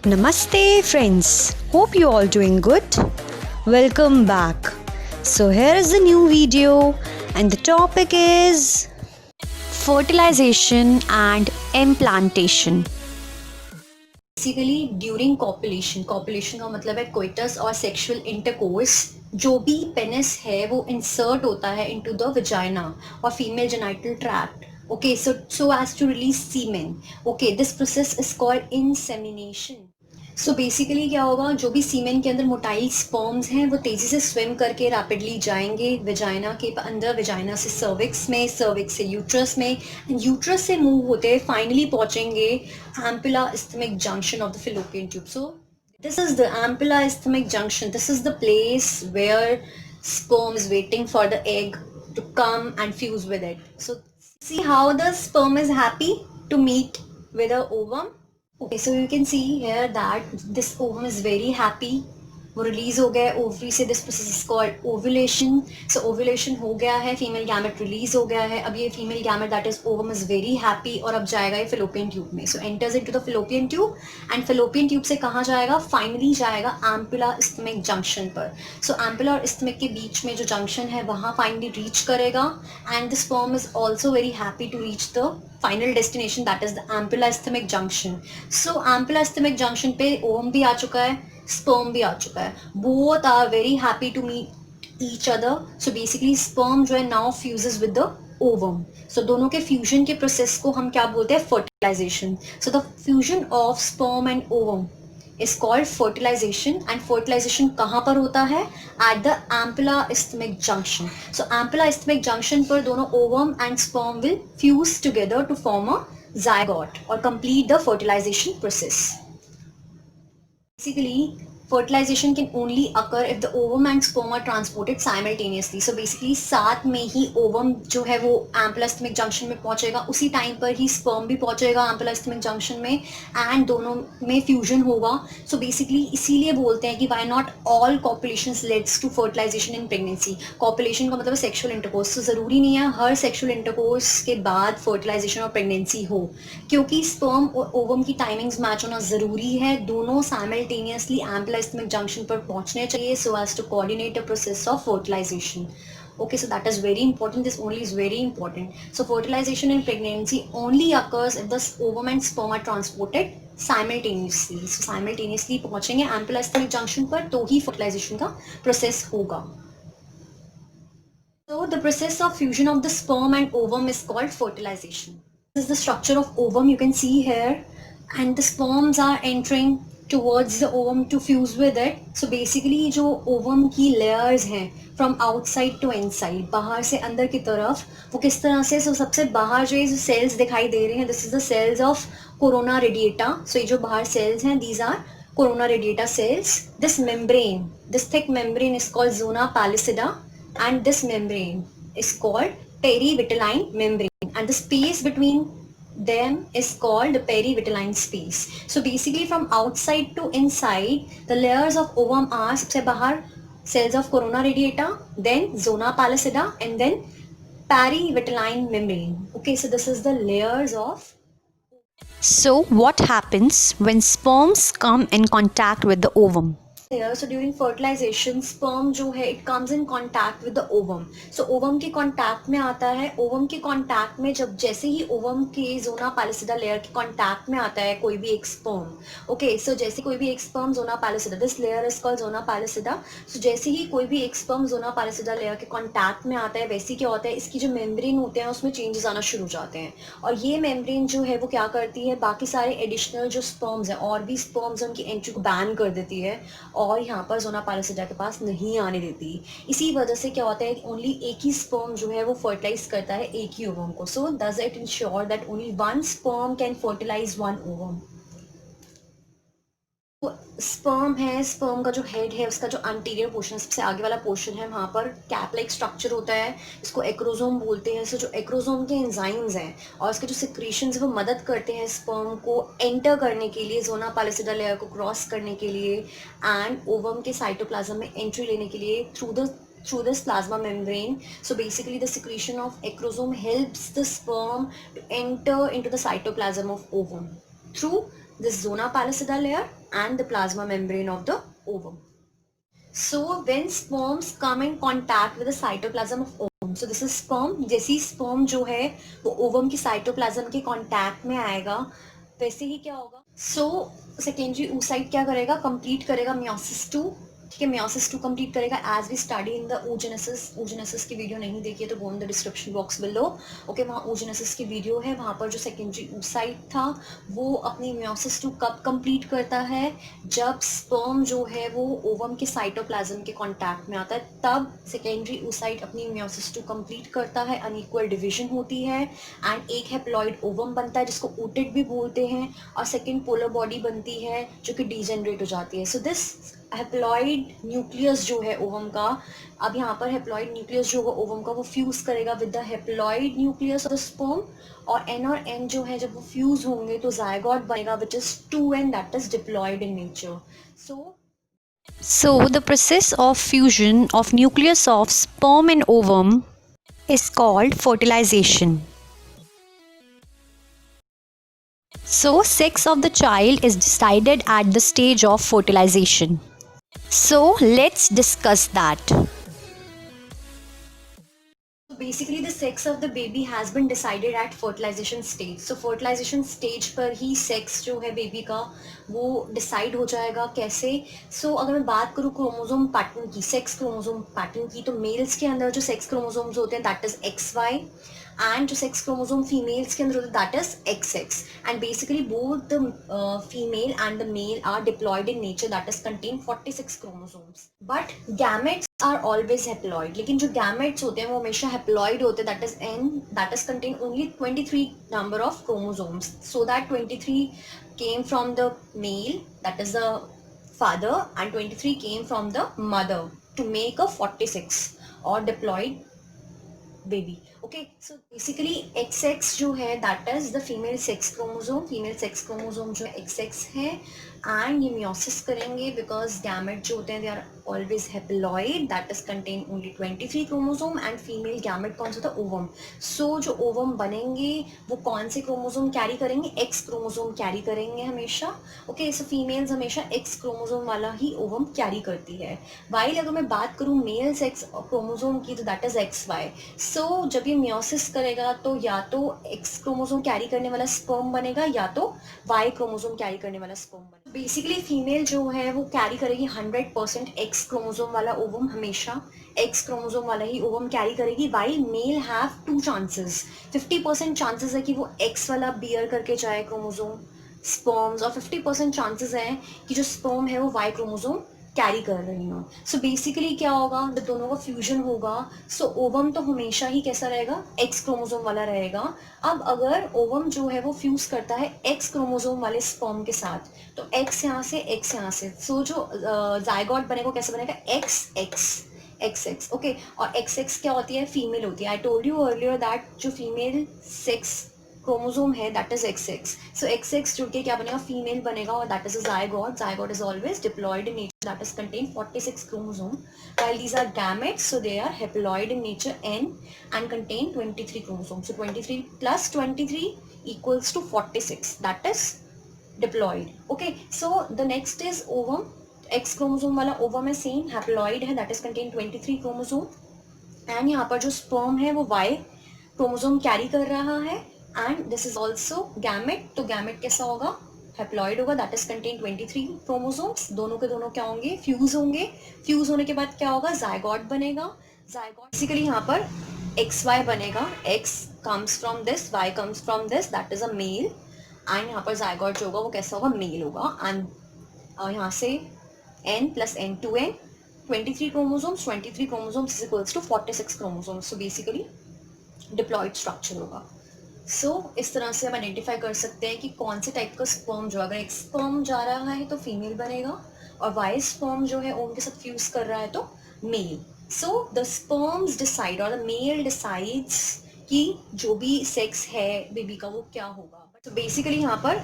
Namaste friends, hope you all doing good. Welcome back. So here is the new video and the topic is fertilization and implantation. Basically during copulation का मतलब है coitus और sexual intercourse, जो भी penis है वो insert होता है इनटू द वजाइना और female genital tract. Okay, so as to release semen. Okay, this process is called insemination. So basically क्या होगा, जो भी सीमेन के अंदर मोटाइल स्पर्म्स हैं वो तेज़ी से स्विम करके रैपिडली जाएंगे वेजाइना के अंदर, वेजाइना से सर्विक्स में, सर्विक्स से यूट्रस में, एंड यूट्रस से मूव होते फाइनली पहुंचेंगे ampulla isthmic junction of the fallopian tube. So this is the ampulla isthmic junction. This is the place where sperm is waiting for the egg to come and fuse with it. So see how the sperm is happy to meet with the ovum. Okay, so you can see here that this ovum is very happy. वो release हो गया ovary से. This process is called ovulation. So ovulation हो गया है, female gamete release हो गया है. अब ये female gamete that is ovum is very happy और अब जाएगा ये फिलोपियन ट्यूब में. So enters into the fallopian tube and fallopian tube से कहाँ जाएगा, फाइनली जाएगा एम्पुला इस्थमिक जंक्शन पर. सो एम्पुला और इस्थमिक के बीच में जो जंक्शन है वहाँ फाइनली रीच करेगा and the sperm is also very happy to reach the final destination that is the ampulla isthmic junction. So ampulla isthmic junction पे ओवम भी आ चुका है, स्पर्म भी आ चुका है. Both are very happy to meet each other. So basically sperm जो है now fuses with the ovum. So दोनों के फ्यूजन के प्रोसेस को हम क्या बोलते हैं, fertilisation. So the fusion of sperm and ovum is called fertilisation. And fertilisation कहाँ पर होता है, at the ampulla isthmic junction. So ampulla isthmic junction पर दोनों ovum and sperm will fuse together to form a zygote or complete the fertilization process. Basically, fertilization can only occur if the ovum and sperm are transported simultaneously. So basically साथ में ही ovum जो है वो ampulla isthmic junction में पहुंचेगा, उसी time पर ही sperm भी पहुंचेगा एम्पुला इस्थमिक जंक्शन में एंड दोनों में फ्यूजन होगा. सो बेसिकली इसीलिए बोलते हैं कि why not all copulations leads to fertilization in pregnancy. Copulation का मतलब सेक्सुअल इंटरकोर्स. तो ज़रूरी नहीं है हर सेक्सुअल इंटरकोर्स के बाद फर्टिलाइजेशन और प्रेगनेंसी हो, क्योंकि स्पर्म और ओवम की टाइमिंग्स मैच होना ज़रूरी है. दोनों साइमल्टेनियसली एम्पुला इस्थमिक जंक्शन पर पहुंचने चाहिए so as to coordinate a process of fertilization. Okay, so that is very important. This only is very important. So fertilization in pregnancy only occurs if the ovum and sperm are transported simultaneously. So simultaneously पहुंचेंगे ampulla isthmic junction पर तो ही fertilization का process होगा. So the process of fusion of the sperm and ovum is called fertilization. This is the structure of ovum you can see here, and the sperms are entering towards the ovum to fuse with it. So basically जो ovum की layers हैं from outside to inside, बाहर से अंदर की तरफ, वो किस तरह से, so सबसे बाहर जो ये जो cells दिखाई दे रहे हैं, this is the cells of corona radiata. So ये जो बाहर cells हैं, these are corona radiata cells. This membrane, this thick membrane is called zona pellucida, and this membrane is called perivitelline membrane, and the space between them is called the perivitelline space. So basically from outside to inside, the layers of ovum are सबसे बाहर cells of corona radiata, then zona pellucida, and then perivitelline membrane. Okay, so this is the layers of. So what happens when sperms come in contact with the ovum? So during fertilization, sperm जो है it comes in contact with the ovum. So ovum के contact में आता है. ovum के contact में जब जैसे ही ovum के zona pellucida layer के contact में आता है कोई भी एक sperm. Okay, so जैसे कोई भी एक sperm zona pellucida, this layer is called zona pellucida. So जैसे ही कोई भी एक sperm zona pellucida layer के contact में आता है, वैसे क्या होता है, इसकी जो membrane होते हैं उसमें changes आना शुरू हो जाते हैं. और ये membrane जो है वो क्या करती है, बाकी सारे additional जो sperms हैं और भी sperms उनकी entry को ban कर देती है और यहाँ पर जोना पैलिसिडा के पास नहीं आने देती. इसी वजह से क्या होता है, ओनली एक ही स्पर्म जो है वो फर्टिलाइज करता है एक ही ओवम को. So does it ensure that only one sperm can fertilise one ovum. Sperm है, स्पर्म का जो हेड है उसका जो अंटीरियर पोर्शन, सबसे आगे वाला पोर्शन है, वहाँ पर कैप लाइक स्ट्रक्चर होता है, इसको एक्रोसोम बोलते हैं. सो जो एक्रोसोम के एंजाइम्स हैं और उसके जो सिक्रीशंस वो मदद करते हैं स्पर्म को एंटर करने के लिए, जोना पैलिसिडा लेयर को क्रॉस करने के लिए एंड ओवम के साइटोप्लाज्म में एंट्री लेने के लिए through this plasma membrane. So basically the secretion of acrosome helps the sperm to enter into the cytoplasm of ovum through this zona pallida layer and the plasma membrane of the ovum. So when sperms come in contact with the cytoplasm of ovum, so this is sperm, जैसी sperm जो है वो ovum की cytoplasm के contact में आएगा, वैसे ही क्या होगा, so secondary oocyte क्या करेगा, complete करेगा meiosis 2, ठीक है, meiosis 2 कंप्लीट करेगा as we study in the oogenesis की वीडियो नहीं देखी है तो go in the description box below, okay, वहाँ oogenesis की वीडियो है, वहाँ पर जो सेकेंडरी oocyte था वो अपनी meiosis 2 कब कंप्लीट करता है, जब स्पर्म जो है वो ओवम के साइटोप्लाज्म के कांटेक्ट में आता है, तब सेकेंडरी oocyte अपनी meiosis 2 कंप्लीट करता है, अनइक्वल डिवीजन होती है एंड एक हैप्लॉइड ओवम बनता है जिसको ooted भी बोलते हैं, और सेकेंड पोलर बॉडी बनती है जो कि डीजेनरेट हो जाती है. सो दिस हैप्लॉइड न्यूक्लियस जो है ओवम का, अब यहाँ पर हैप्लॉइड न्यूक्लियस जो होगा ओवम का वो फ्यूज करेगा with the haploid nucleus of the sperm, और एन और एन जो है जब वो फ्यूज होंगे तो जायगोट बनेगा which is 2n, that is diploid in nature. So the process of fusion of nucleus of sperm and ovum is called fertilization. So sex of the child is decided at the stage of fertilization. So let's discuss that. Basically the sex of the baby has been decided at fertilisation stage. So fertilisation stage पर ही sex जो है baby का वो decide हो जाएगा. कैसे? सो अगर मैं बात करूँ क्रोमोसोम पैटर्न की, सेक्स क्रोमोसोम पैटर्न की, तो मेल्स के अंदर जो सेक्स क्रोमोसोम्स होते हैं दैट इज XY, एंड जो सेक्स क्रोमोसोम फीमेल्स के अंदर होता है that is XX, and basically both the female and the male are diploid in nature, that is contain 46 chromosomes. But gametes are always haploid, लेकिन जो gametes होते हैं वो हमेशा हैप्लॉइड होते हैं, that is N, that is contain only 23 number of chromosomes, so that 23 came from the male, that is the father, and 23 came from the mother to make a 46 or diploid baby. Okay, so basically XX जो है that is the female sex chromosome, female sex chromosome जो XX है, and ये meiosis करेंगे because gamete जो होते हैं they are always haploid, that is contain only 23 chromosome, and female gamete कौन सा था? ovum. So जो ovum बनेंगे वो कौन से chromosome carry करेंगे? X chromosome carry करेंगे हमेशा. Okay, so females हमेशा X chromosome वाला ही ovum carry करती है. While अगर मैं बात करूँ male sex chromosome की तो that is XY. So जब ये meiosis करेगा तो या तो X chromosome carry करने वाला sperm बनेगा या तो Y chromosome carry करने वाला sperm बनेगा. बेसिकली फीमेल जो है वो कैरी करेगी 100% X क्रोमोसोम वाला ओवम, हमेशा X क्रोमोसोम वाला ही ओवम कैरी करेगी. While male have 2 chances, 50% chances है कि वो X वाला बियर करके जाए क्रोमोसोम स्पर्म्स, और 50% चांसेस है कि जो स्पर्म है वो Y क्रोमोसोम कैरी कर रही हूँ. सो बेसिकली क्या होगा, जब दोनों का फ्यूजन होगा सो ओवम तो हमेशा ही कैसा रहेगा? X क्रोमोसोम वाला रहेगा. अब अगर ओवम जो है वो फ्यूज करता है X क्रोमोसोम वाले स्पर्म के साथ, तो X यहाँ से X यहाँ से, सो जो जायगोट बनेगा कैसे बनेगा? XX. ओके, और XX क्या होती है? फीमेल होती है. I told you earlier that जो फीमेल सेक्स क्रोमोसोम है that is XX. So XX जुड़ के क्या बनेगा? फीमेल बनेगा, और that is a zygote. Zygote is always diploid in nature, that is contain 46 chromosome, while these are gametes, so they are haploid in nature N and contain 23 chromosomes. So 23 plus 23 equals to 46, that is diploid. Okay, so the next is ovum. X chromosome वाला ovum है, same haploid है, that is contain 23 chromosome, and यहाँ पर जो sperm है वो Y chromosome carry कर रहा है, and this is also gamete. तो gamete कैसा होगा? हैप्लॉइड होगा, दैट इज कंटेन 23 क्रोमोसोम्स. दोनों के दोनों क्या होंगे? फ्यूज होंगे. फ्यूज होने के बाद क्या होगा? जायगोट बनेगा. जायगोट बेसिकली यहाँ पर XY बनेगा, X comes from this, Y comes from this, that is a male, and यहाँ पर जायगोट जो होगा वो कैसा होगा? मेल होगा. एंड यहाँ से N plus N 2N, 23 chromosomes, 23 chromosomes is equals to 46 chromosomes. So basically diploid structure होगा. सो इस तरह से हम आइडेंटिफाई कर सकते हैं कि कौन से टाइप का स्पर्म जो, अगर एक स्पर्म जा रहा है तो फीमेल बनेगा, और वाई स्पर्म जो है ओम के साथ फ्यूज कर रहा है तो male. So the sperms decide, और द मेल डिसाइड्स कि जो भी सेक्स है बेबी का वो क्या होगा. तो बेसिकली यहाँ पर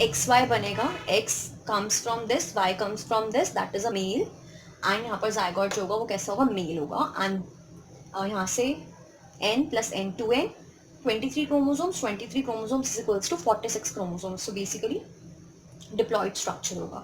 XY बनेगा, X comes from this, Y comes from this, that is a male, and यहाँ पर जायगोट जो होगा वो कैसा होगा? मेल होगा. एंड यहाँ से N plus N 2N, 23 chromosomes, 23 chromosomes is equals to 46 chromosomes. So basically diploid structure होगा।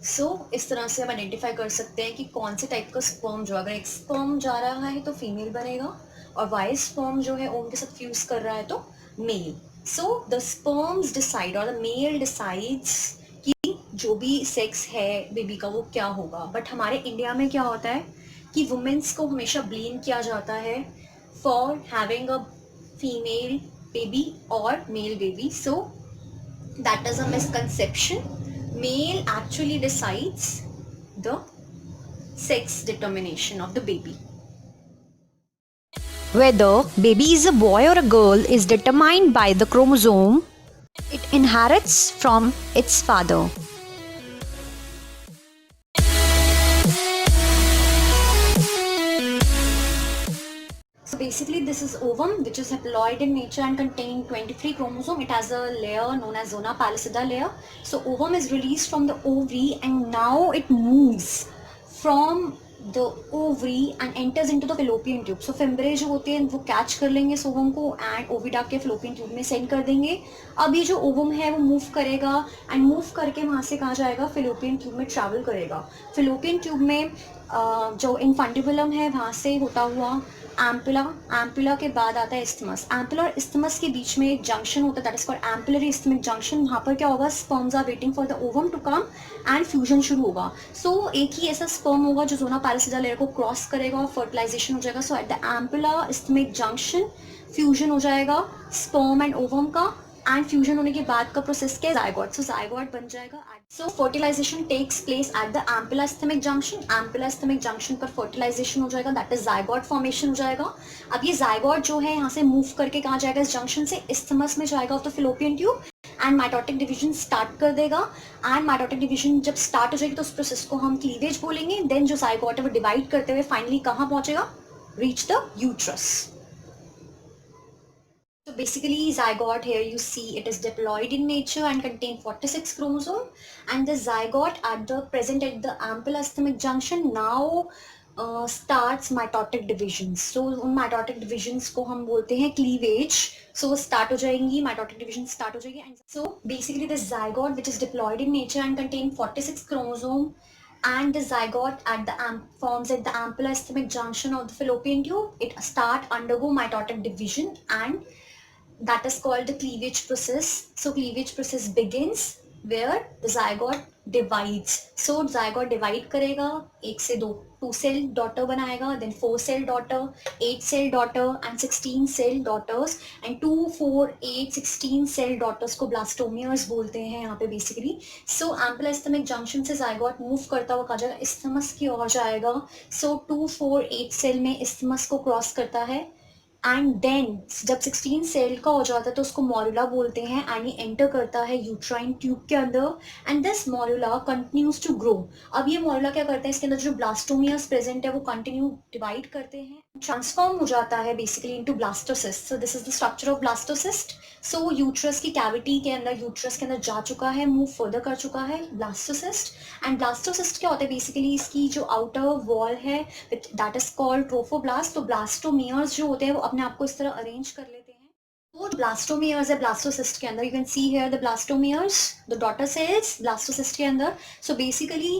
सो इस तरह से हम आइडेंटिफाई कर सकते हैं कि कौन से टाइप का स्पर्म जो, अगर एक स्पर्म जा रहा है तो फीमेल बनेगा, और वाई स्पर्म जो है ओम के साथ फ्यूज कर रहा है तो male. So the sperms decide और द मेल डिसाइड्स कि जो भी सेक्स है बेबी का वो क्या होगा। बट हमारे इंडिया में क्या होता है कि वुमेन्स को हमेशा ब्लेम किया जाता है for having a female baby और male baby. So that is a misconception. Male actually decides the sex determination of the baby. Whether baby is a boy or a girl is determined by the chromosome it inherits from its father. So basically this is ovum, which is haploid in nature and contain 23 chromosome. It has a layer known as zona pallida layer. So ovum is released from the ovary and now it moves from the ovary and enters into the fallopian tube. So फिम्बरे जो होते हैं वो catch कर लेंगे इस ovum को and ओविडा के fallopian tube में सेंड कर देंगे। अब ये जो ओवम है वो मूव करेगा एंड मूव करके वहाँ से कहाँ जाएगा, fallopian tube में ट्रैवल करेगा। fallopian tube में जो इन्फंडिबुलम है वहाँ से होता हुआ एम्पुला, एम्पुला के बाद आता है इस्थमस। एम्पुला और इस्थमस के बीच में एक जंक्शन होता है, that is called ampullary isthmic junction. वहाँ पर क्या होगा, sperms are waiting for the ovum to come and fusion शुरू होगा। सो एक ही ऐसा स्पर्म होगा जो जोना पैलिसिडा लेयर को क्रॉस करेगा और फर्टिलाइजेशन हो जाएगा। So at the ampulla isthmic junction fusion हो जाएगा स्पर्म एंड ओवम का, एंड फ्यूजन होने के बाद का प्रोसेस क्या है, जायगोट। सो जायगोट बन जाएगा। So fertilization takes place at the ampulla isthmic junction. Ampulla isthmic junction पर फर्टिलाइजेशन हो जाएगा, दैट इज जायगोट फॉर्मेशन हो जाएगा। अब ये जायगोट जो है यहाँ से मूव करके कहाँ जाएगा, इस जंक्शन से इस्थमस में जाएगा of the fallopian tube and mitotic division start कर देगा। एंड माइटोटिक डिवीजन जब स्टार्ट हो जाएगी तो उस प्रोसेस को हम क्लीवेज बोलेंगे। देन जो जायगोट है वो डिवाइड करते हुए फाइनली कहाँ पहुंचेगा, reach the uterus. So basically zygote, here you see it is diploid in nature and contain 46 chromosome, and the zygote at the present at the ampulla stomach junction now starts mitotic divisions. So उन mitotic divisions को हम बोलते हैं cleavage. So start हो जाएंगी, mitotic division start हो जाएगी। And so basically the zygote which is diploid in nature and contain 46 chromosome and the zygote at the forms at the ampulla stomach junction of the fallopian tube, it start undergo mitotic division and that is called the cleavage process. So cleavage process begins where the zygote divides. So zygote divide करेगा, एक से दो 2 cell daughter बनाएगा, then 4 cell daughter, 8 cell daughter and 16 cell daughters, and 2, 4, 8, 16 cell daughters को blastomeres बोलते हैं यहाँ पे basically. So ampulla stomach junction से zygote move करता हुआ कहाँ जाएगा, isthmus की ओर जाएगा। So 2, 4, 8 cell में isthmus को cross करता है एंड देन जब 16 सेल का हो जाता है तो उसको मॉर्यूला बोलते हैं एंड ये एंटर करता है यूट्राइन ट्यूब के अंदर and this morula continues to grow. अब ये मॉर्यूला क्या करता है, इसके अंदर जो ब्लास्टोमियर्स प्रेजेंट है वो कंटिन्यू डिवाइड करते हैं, ट्रांसफॉर्म हो जाता है basically into blastocyst. So this is the structure of blastocyst. So uterus की कैविटी के अंदर, यूट्रस के अंदर जा चुका है, मूव फर्दर कर चुका है ब्लास्टोसिस्ट। एंड ब्लास्टोसिस्ट क्या होता है, बेसिकली इसकी जो आउटर वॉल है दैट इज कॉल्ड ट्रोफोब्लास्ट। तो ब्लास्टोमियर्स जो होते हैं वो अपने आप को इस तरह अरेंज कर लेते हैं। वो ब्लास्टोमियर्स है ब्लास्टोसिस्ट के अंदर, you can see here the blastomeres, the daughter cells blastocyst के अंदर। सो बेसिकली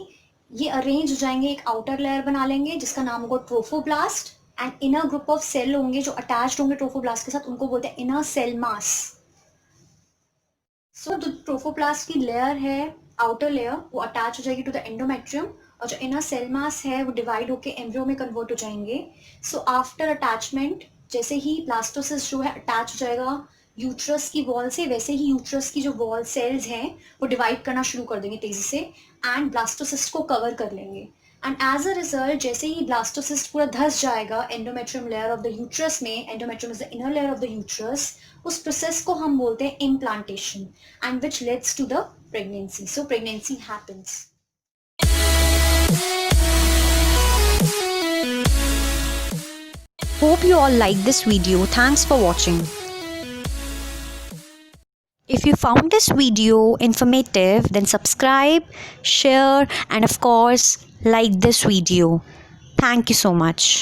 ये अरेंज हो जाएंगे, एक आउटर लेयर बना लेंगे जिसका नाम होगा trophoblast, and inner group of cell होंगे जो अटैच्ड होंगे ट्रोफोब्लास्ट के साथ, उनको बोलते हैं इनर सेल मास। सो जो ट्रोफोब्लास्ट की लेयर है, आउटर लेयर, वो अटैच हो जाएगी टू द एंडोमेट्रियम, और जो इनर सेल मास है वो डिवाइड होकर एम्ब्रियो में कन्वर्ट हो जाएंगे। सो आफ्टर अटैचमेंट, जैसे ही ब्लास्टोसिस्ट जो है अटैच हो जाएगा यूट्रस की वॉल से, वैसे ही यूट्रस की जो वॉल सेल्स हैं वो डिवाइड करना शुरू कर देंगे तेजी से एंड ब्लास्टोसिस्ट को कवर कर लेंगे। एंड एज अ रिजल्ट जैसे ही ब्लास्टोसिस्ट पूरा धस जाएगा endometrium layer of the uterus में, endometrium is the inner layer of the uterus, उस प्रोसेस को हम बोलते हैं implantation and which leads to the pregnancy. So pregnancy happens. Hope you all like this video. Thanks for watching. If you found this video informative, then subscribe, share, and of course, like this video. Thank you so much.